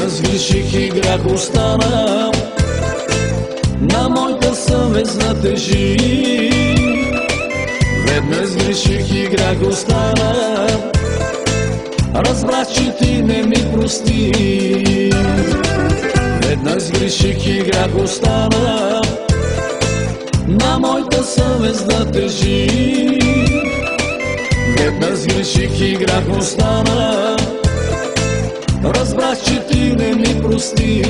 Сгреших и грях остана, на моята съвест натежи. Веднъж сгреших и грях остана, разбрах, че ти не ми прости. Веднъж сгреших и грях остана, на моята съвест натежи. Веднъж сгреших и грях остана, разбрах, че ти не ми прости.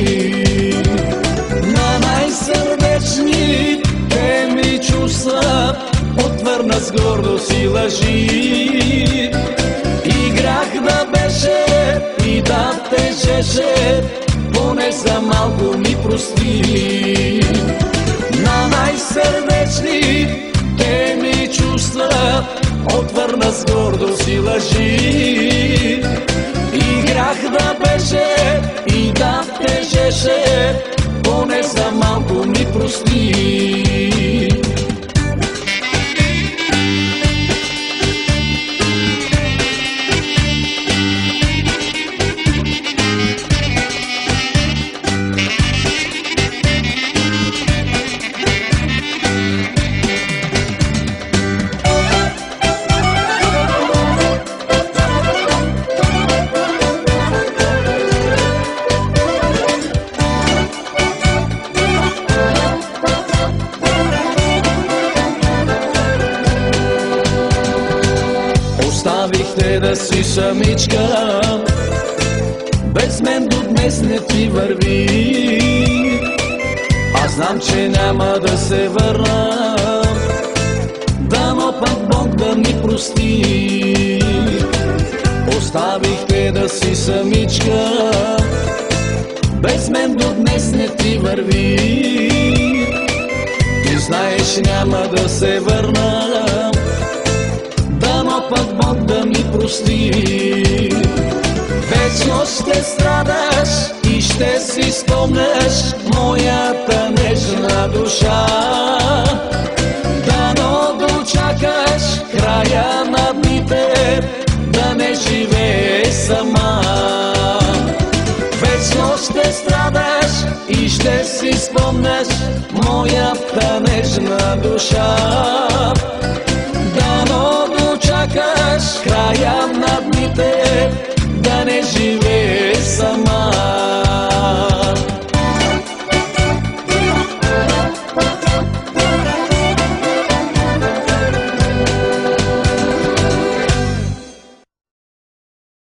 На най-сърдечните ми чувства отвърна с гордост и лъжи. И грях да беше и да тежеше, поне за малко ми прости. На най-сърдечните ми чувства отвърна с гордост и лъжи. И грях да беше и да тежеше, поне за малко ми прости. Оставихте да си самичка, без мен до днес не ти върви. Аз знам, че няма да се върна, дано пък Бог да ми прости. Оставихте да си самичка, без мен до днес не ти върви. Ти знаеш, няма да се върна, дано пък Бог да ми прости. Вечно ще страдаш и ще си спомняш моята нежна душа. Дано дочакаш края на дните, да не живееш сама. Вечно ще страдаш и ще си спомняш моята нежна душа.